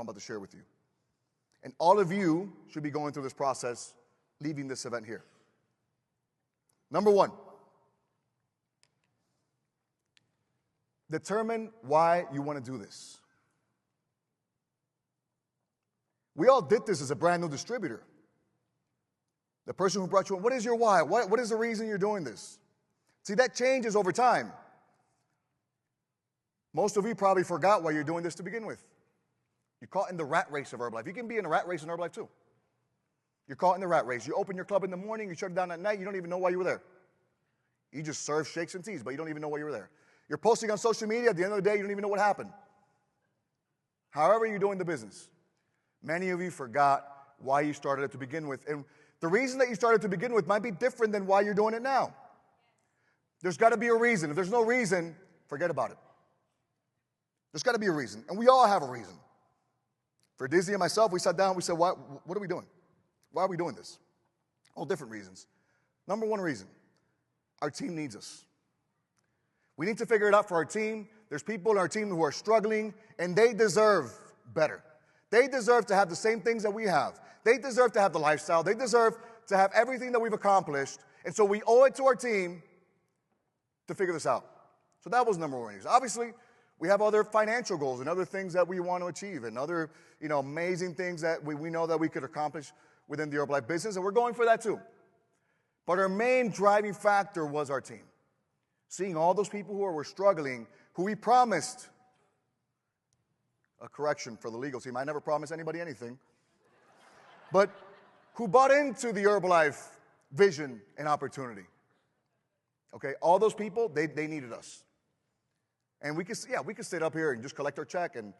I'm about to share with you. And all of you should be going through this process, leaving this event here. Number one, determine why you want to do this. We all did this as a brand new distributor. The person who brought you in, what is your why? What is the reason you're doing this? See, that changes over time. Most of you probably forgot why you're doing this to begin with. You're caught in the rat race of Herbalife. You can be in a rat race in Herbalife too. You're caught in the rat race. You open your club in the morning, you shut it down at night, you don't even know why you were there. You just serve shakes and teas, but you don't even know why you were there. You're posting on social media, at the end of the day, you don't even know what happened. However you're doing the business. Many of you forgot why you started it to begin with. And the reason that you started to begin with might be different than why you're doing it now. There's got to be a reason. If there's no reason, forget about it. There's got to be a reason. And we all have a reason. For Dizzy and myself, we sat down, we said, what are we doing? Why are we doing this? All different reasons. Number one reason, our team needs us. We need to figure it out for our team. There's people in our team who are struggling, and they deserve better. They deserve to have the same things that we have. They deserve to have the lifestyle. They deserve to have everything that we've accomplished. And so we owe it to our team to figure this out. So that was number one reason. Obviously, we have other financial goals and other things that we want to achieve and other, amazing things that we know that we could accomplish within the Herbalife business, and we're going for that too. But our main driving factor was our team. Seeing all those people who were struggling, who we promised a correction for the legal team. I never promised anybody anything. But who bought into the Herbalife vision and opportunity. Okay, all those people, they needed us. And we could sit up here and just collect our check and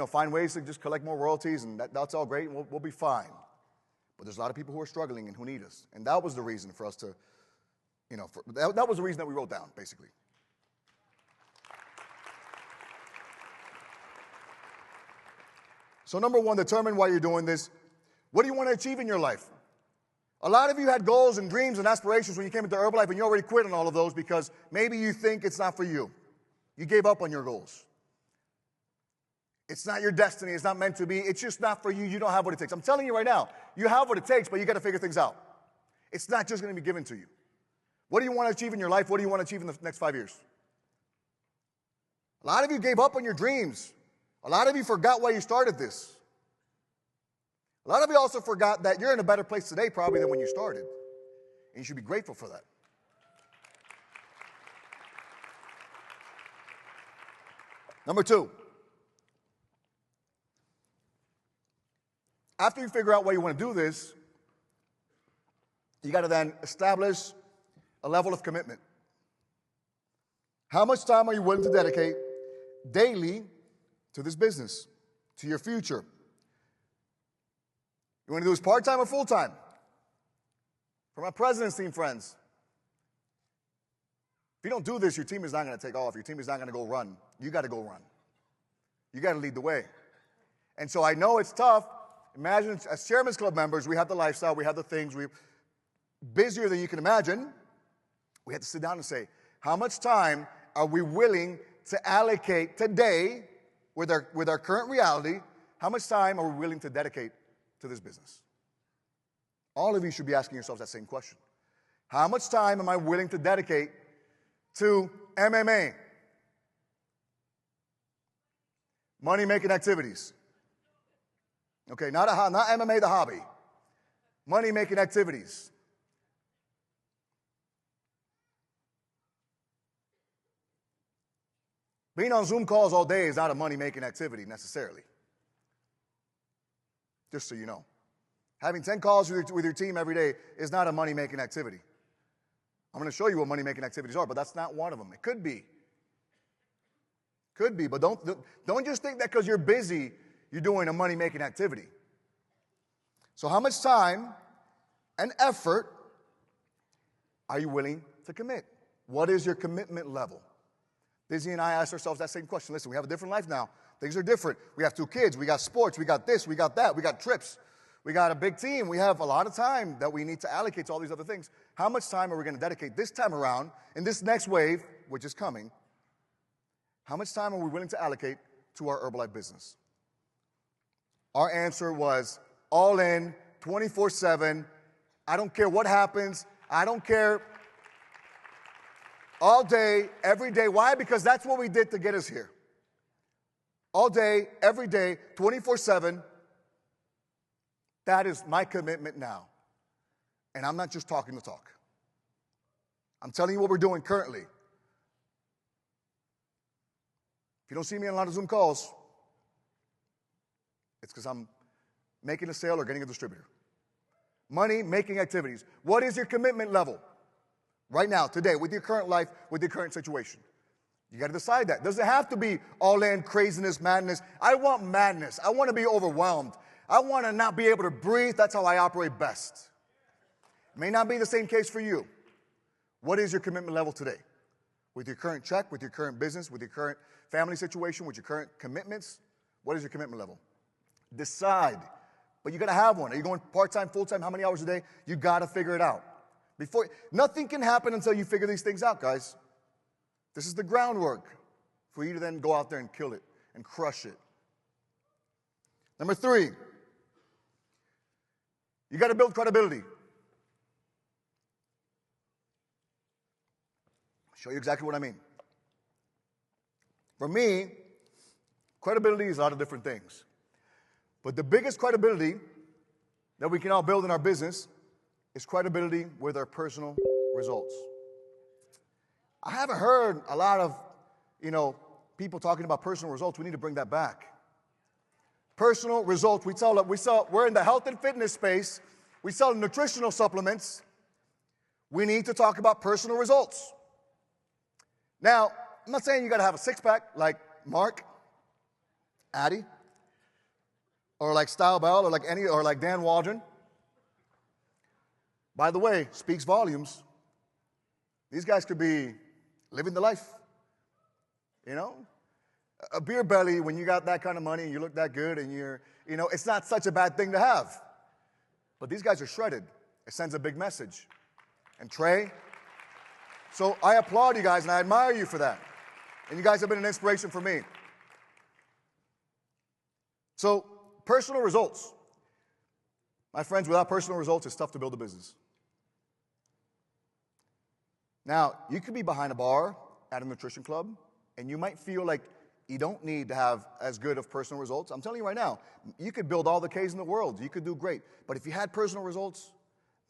find ways to just collect more royalties, and that's all great, and we'll be fine. But there's a lot of people who are struggling and who need us. And that was the reason for us to, that was the reason that we wrote down, basically. So number one, determine why you're doing this. What do you want to achieve in your life? A lot of you had goals and dreams and aspirations when you came into Herbalife, and you already quit on all of those because maybe you think it's not for you. You gave up on your goals. It's not your destiny. It's not meant to be. It's just not for you. You don't have what it takes. I'm telling you right now, you have what it takes, but you got to figure things out. It's not just going to be given to you. What do you want to achieve in your life? What do you want to achieve in the next 5 years? A lot of you gave up on your dreams. A lot of you forgot why you started this. A lot of you also forgot that you're in a better place today probably than when you started. And you should be grateful for that. Number two, after you figure out why you want to do this, you got to then establish a level of commitment. How much time are you willing to dedicate daily to this business, to your future? You want to do this part-time or full-time? For my president's team friends, if you don't do this, your team is not going to take off. Your team is not going to go run. You got to go run. You got to lead the way. And so I know it's tough. Imagine as Chairman's Club members, we have the lifestyle, we have the things, we're busier than you can imagine. We have to sit down and say, how much time are we willing to allocate today with our current reality? How much time are we willing to dedicate to this business? All of you should be asking yourselves that same question. How much time am I willing to dedicate to MMA? Money-making activities. Okay, not MMA the hobby. Money-making activities. Being on Zoom calls all day is not a money-making activity necessarily. Just so you know. Having 10 calls with your team every day is not a money-making activity. I'm going to show you what money-making activities are, but that's not one of them. It could be. Could be, but don't just think that because you're busy, you're doing a money-making activity. So how much time and effort are you willing to commit? What is your commitment level? Dizzy and I asked ourselves that same question. Listen, we have a different life now. Things are different. We have 2 kids. We got sports. We got this. We got that. We got trips. We got a big team. We have a lot of time that we need to allocate to all these other things. How much time are we going to dedicate this time around in this next wave, which is coming? How much time are we willing to allocate to our Herbalife business? Our answer was all in, 24/7. I don't care what happens. I don't care. All day, every day. Why? Because that's what we did to get us here. All day, every day, 24/7. That is my commitment now. And I'm not just talking the talk. I'm telling you what we're doing currently. If you don't see me on a lot of Zoom calls, it's because I'm making a sale or getting a distributor. Money making activities. What is your commitment level right now, today, with your current life, with your current situation? You got to decide that. Does it have to be all in, craziness, madness? I want madness. I want to be overwhelmed. I want to not be able to breathe. That's how I operate best. It may not be the same case for you. What is your commitment level today? With your current check, with your current business, with your current family situation, with your current commitments, what is your commitment level? Decide. But you got to have one. Are you going part-time, full-time, how many hours a day? You got to figure it out. Nothing can happen until you figure these things out, guys. This is the groundwork for you to then go out there and kill it and crush it. Number 3, you got to build credibility. I'll show you exactly what I mean. For me, credibility is a lot of different things. But the biggest credibility that we can all build in our business is credibility with our personal results. I haven't heard a lot of, people talking about personal results. We need to bring that back. Personal results. We're in the health and fitness space. We sell nutritional supplements. We need to talk about personal results. Now, I'm not saying you got to have a six-pack like Mark, Addy, or like Style Bell, or like Dan Waldron. By the way, speaks volumes. These guys could be living the life. A beer belly, when you got that kind of money and you look that good and it's not such a bad thing to have. But these guys are shredded. It sends a big message. And Trey, so I applaud you guys and I admire you for that. And you guys have been an inspiration for me. So, personal results. My friends, without personal results, it's tough to build a business. Now, you could be behind a bar at a nutrition club, and you might feel like you don't need to have as good of personal results. I'm telling you right now, you could build all the Ks in the world. You could do great. But if you had personal results,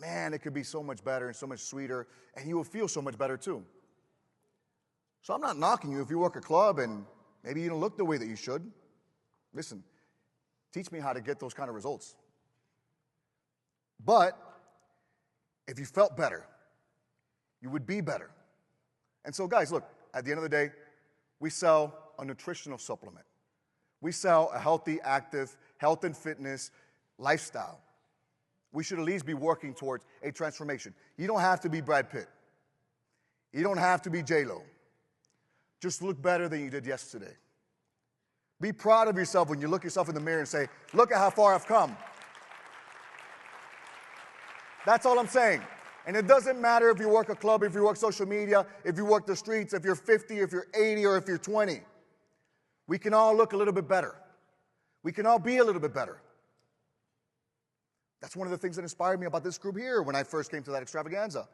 man, it could be so much better and so much sweeter, and you will feel so much better too. So I'm not knocking you if you work a club and maybe you don't look the way that you should. Listen, teach me how to get those kind of results. But if you felt better, you would be better. And so, guys, look, at the end of the day, we sell a nutritional supplement. We sell a healthy, active, health and fitness lifestyle. We should at least be working towards a transformation. You don't have to be Brad Pitt. You don't have to be J-Lo. Just look better than you did yesterday. Be proud of yourself when you look yourself in the mirror and say, look at how far I've come. That's all I'm saying. And it doesn't matter if you work a club, if you work social media, if you work the streets, if you're 50, if you're 80, or if you're 20. We can all look a little bit better. We can all be a little bit better. That's one of the things that inspired me about this group here when I first came to that extravaganza.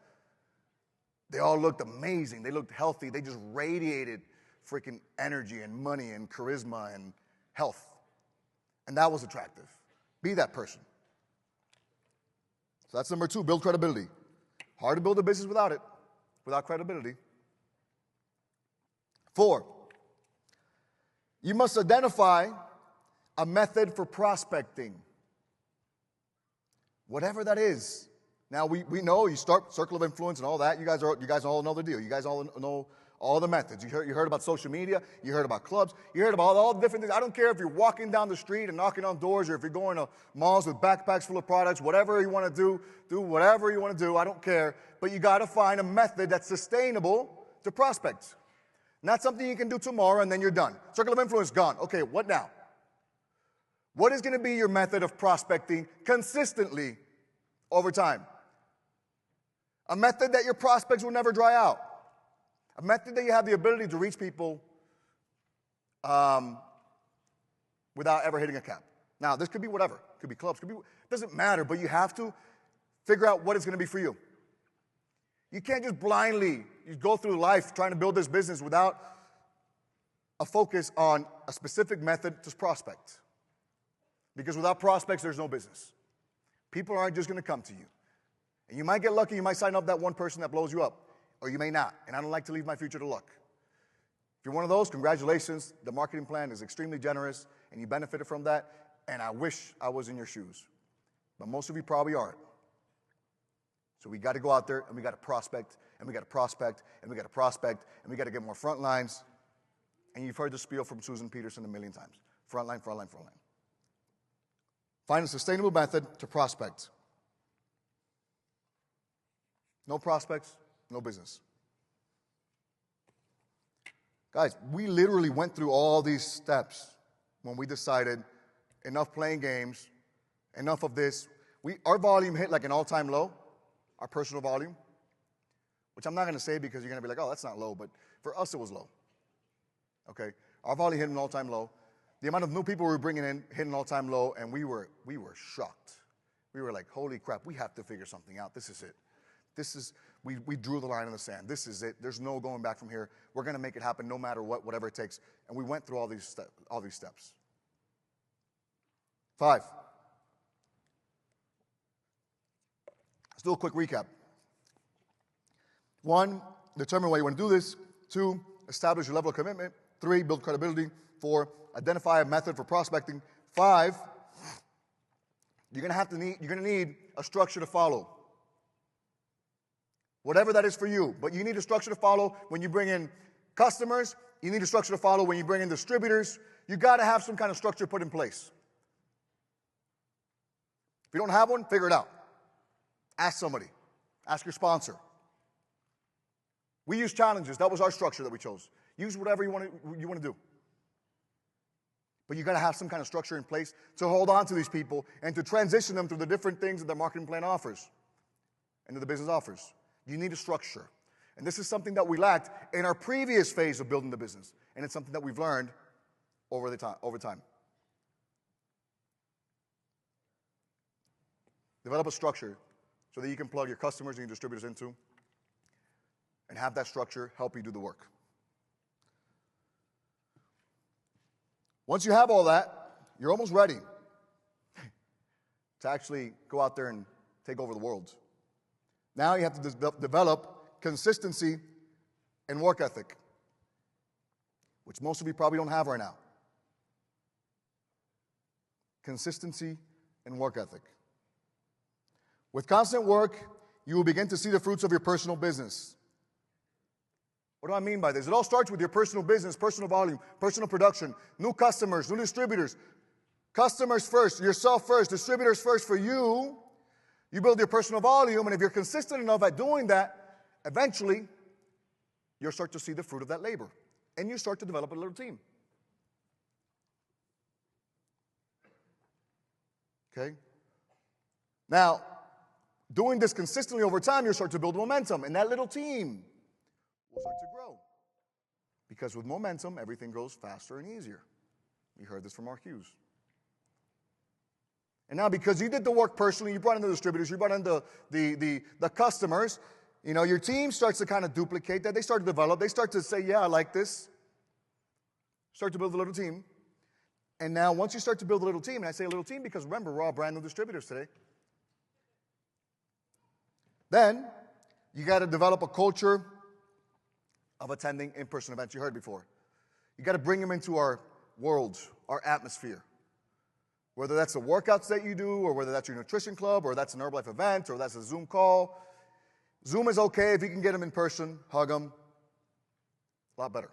They all looked amazing. They looked healthy. They just radiated freaking energy and money and charisma and health. And that was attractive. Be that person. So that's number 2, build credibility. Hard to build a business without it, without credibility. 4, you must identify a method for prospecting. Whatever that is. Now, we know you start Circle of Influence and all that. You guys all know the deal. You guys all know all the methods. You heard about social media. You heard about clubs. You heard about all the different things. I don't care if you're walking down the street and knocking on doors or if you're going to malls with backpacks full of products. Whatever you want to do whatever you want to do. I don't care. But you got to find a method that's sustainable to prospect. Not something you can do tomorrow and then you're done. Circle of Influence, gone. Okay, what now? What is going to be your method of prospecting consistently over time? A method that your prospects will never dry out. A method that you have the ability to reach people without ever hitting a cap. Now, this could be whatever. It could be clubs. Doesn't matter, but you have to figure out what it's going to be for you. You can't just blindly go through life trying to build this business without a focus on a specific method to prospect. Because without prospects, there's no business. People aren't just going to come to you. And you might get lucky, you might sign up that one person that blows you up, or you may not. And I don't like to leave my future to luck. If you're one of those, congratulations. The marketing plan is extremely generous, and you benefited from that, and I wish I was in your shoes. But most of you probably aren't. So we got to go out there, and we got to prospect, and we got to prospect, and we got to prospect, and we got to get more front lines. And you've heard the spiel from Susan Peterson a million times. Front line, front line, front line. Find a sustainable method to prospect. No prospects, no business. Guys, we literally went through all these steps when we decided enough playing games, enough of this. Our volume hit like an all-time low, our personal volume, which I'm not going to say because you're going to be like, oh, that's not low, but for us it was low. Okay? Our volume hit an all-time low. The amount of new people we were bringing in hit an all-time low, and we were shocked. We were like, holy crap, we have to figure something out. This is it. We drew the line in the sand. This is it. There's no going back from here. We're going to make it happen no matter what, whatever it takes. And we went through all these steps. 5. Let's do a quick recap. 1, determine why you want to do this. 2, establish your level of commitment. 3, build credibility. 4, identify a method for prospecting. 5, you're going to need a structure to follow. Whatever that is for you. But you need a structure to follow when you bring in customers. You need a structure to follow when you bring in distributors. You got to have some kind of structure put in place. If you don't have one, figure it out. Ask somebody. Ask your sponsor. We use challenges. That was our structure that we chose. Use whatever you want to do. But you got to have some kind of structure in place to hold on to these people and to transition them through the different things that the marketing plan offers and that the business offers. You need a structure. And this is something that we lacked in our previous phase of building the business. And it's something that we've learned over time. Develop a structure so that you can plug your customers and your distributors into and have that structure help you do the work. Once you have all that, you're almost ready to actually go out there and take over the world. Now you have to develop consistency and work ethic, which most of you probably don't have right now. Consistency and work ethic. With constant work, you will begin to see the fruits of your personal business. What do I mean by this? It all starts with your personal business, personal volume, personal production, new customers, new distributors. Customers first, yourself first, distributors first for you. You build your personal volume, and if you're consistent enough at doing that, eventually, you'll start to see the fruit of that labor. And you start to develop a little team. Okay? Now, doing this consistently over time, you'll start to build momentum, and that little team will start to grow. Because with momentum, everything goes faster and easier. You heard this from Mark Hughes. And now because you did the work personally, you brought in the distributors, you brought in the customers, your team starts to kind of duplicate that. They start to develop. They start to say, yeah, I like this. Start to build a little team. And now once you start to build a little team, and I say a little team because remember, we're all brand new distributors today. Then you got to develop a culture of attending in-person events. You heard before. You got to bring them into our world, our atmosphere. Whether that's the workouts that you do, or whether that's your nutrition club, or that's an Herbalife event, or that's a Zoom call. Zoom is okay if you can get them in person, hug them. A lot better.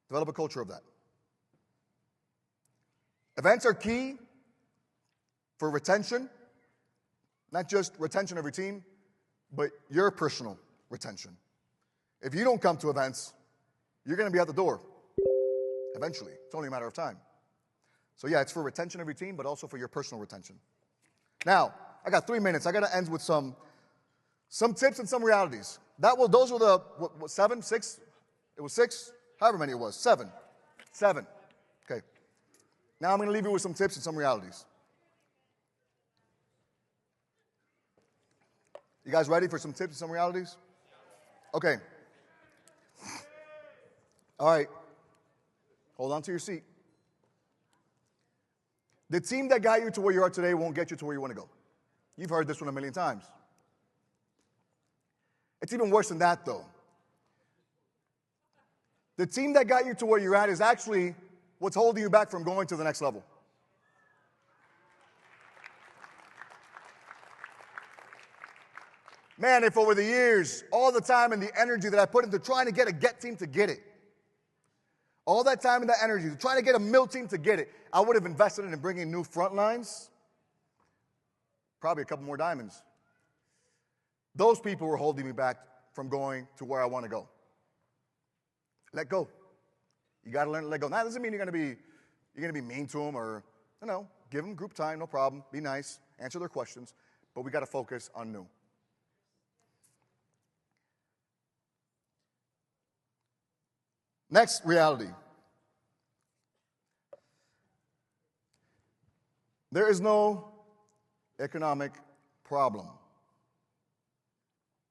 Develop a culture of that. Events are key for retention, not just retention of your team, but your personal retention. If you don't come to events, you're going to be out the door eventually. It's only a matter of time. So yeah, it's for retention of your team, but also for your personal retention. Now, I got 3 minutes. I got to end with some tips and some realities. Those were the, 7, 6? It was 6? However many it was. 7. Okay. Now I'm going to leave you with some tips and some realities. You guys ready for some tips and some realities? Okay. All right. Hold on to your seat. The team that got you to where you are today won't get you to where you want to go. You've heard this one a million times. It's even worse than that, though. The team that got you to where you're at is actually what's holding you back from going to the next level. Man, if over the years, all the time and the energy that I put into trying to get a get team to get it, all that time and that energy, trying to get a mill team to get it, I would have invested in bringing new front lines, probably a couple more diamonds. Those people were holding me back from going to where I want to go. Let go. You got to learn to let go. Now, that doesn't mean you're going to be mean to them or, give them group time, no problem. Be nice, answer their questions, but we got to focus on new. Next reality. There is no economic problem.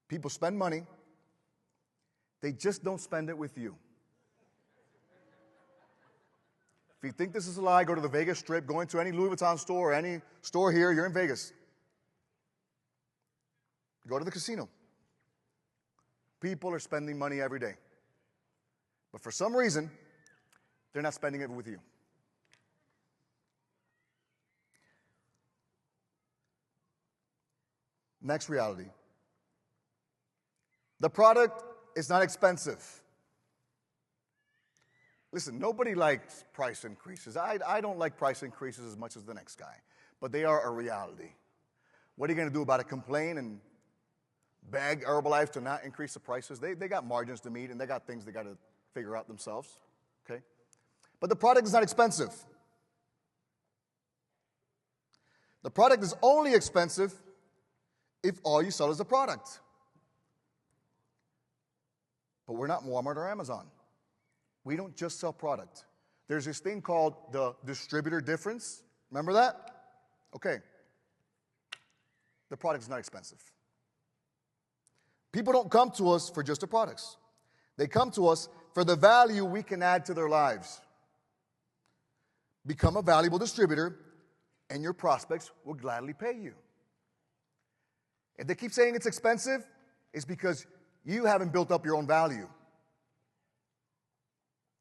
People spend money. They just don't spend it with you. If you think this is a lie, go to the Vegas Strip, go into any Louis Vuitton store or any store here, you're in Vegas. Go to the casino. People are spending money every day. But for some reason, they're not spending it with you. Next reality. The product is not expensive. Listen, nobody likes price increases. I don't like price increases as much as the next guy, but they are a reality. What are you going to do about it? Complain and beg Herbalife to not increase the prices? They got margins to meet, and they got things they got to figure out themselves, okay? But the product is not expensive. The product is only expensive if all you sell is a product. But we're not Walmart or Amazon. We don't just sell product. There's this thing called the distributor difference. Remember that? Okay. The product is not expensive. People don't come to us for just the products. They come to us for the value we can add to their lives. Become a valuable distributor, and your prospects will gladly pay you. If they keep saying it's expensive, it's because you haven't built up your own value.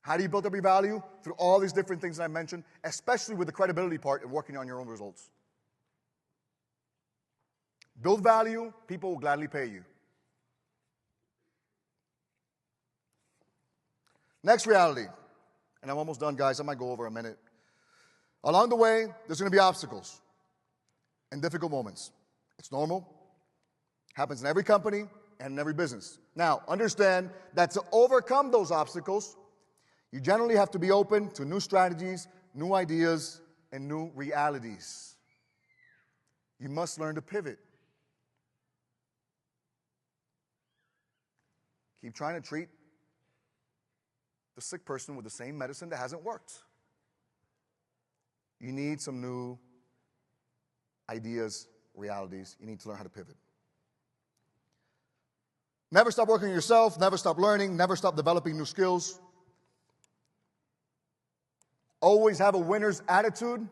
How do you build up your value? Through all these different things that I mentioned, especially with the credibility part and working on your own results. Build value, people will gladly pay you. Next reality, and I'm almost done, guys. I might go over a minute. Along the way, there's going to be obstacles and difficult moments. It's normal. Happens in every company and in every business. Now, understand that to overcome those obstacles, you generally have to be open to new strategies, new ideas, and new realities. You must learn to pivot. Keep trying to treat the sick person with the same medicine that hasn't worked. You need some new ideas, realities. You need to learn how to pivot. Never stop working on yourself. Never stop learning. Never stop developing new skills. Always have a winner's attitude,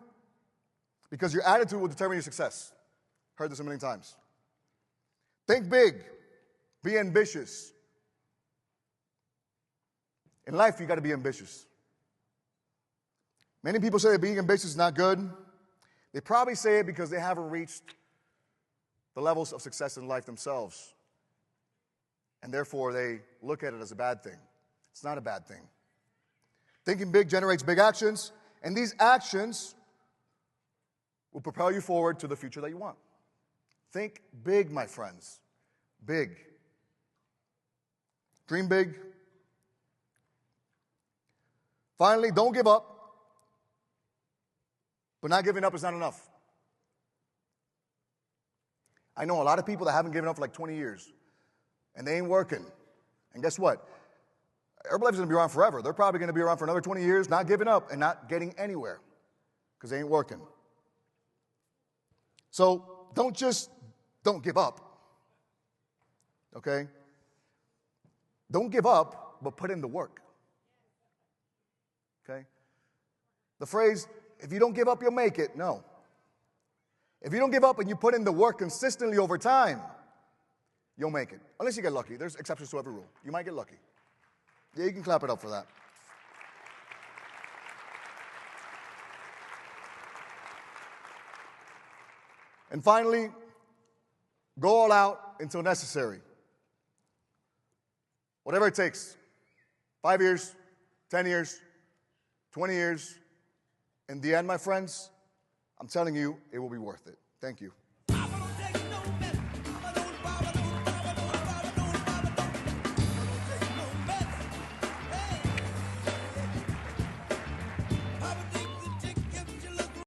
because your attitude will determine your success. Heard this a million times. Think big. Be ambitious. In life, you got to be ambitious. Many people say that being ambitious is not good. They probably say it because they haven't reached the levels of success in life themselves. And therefore, they look at it as a bad thing. It's not a bad thing. Thinking big generates big actions, and these actions will propel you forward to the future that you want. Think big, my friends. Big. Dream big. Finally, don't give up. But not giving up is not enough. I know a lot of people that haven't given up for like 20 years, and they ain't working. And guess what? Herbalife is going to be around forever. They're probably going to be around for another 20 years, not giving up and not getting anywhere. because they ain't working. So don't give up. Okay? Don't give up, but put in the work. Okay? The phrase, if you don't give up, you'll make it. No. If you don't give up and you put in the work consistently over time, you'll make it. Unless you get lucky. There's exceptions to every rule. You might get lucky. Yeah, you can clap it up for that. And finally, go all out until necessary. Whatever it takes. 5 years, 10 years, 20 years. In the end, my friends, I'm telling you, it will be worth it. Thank you.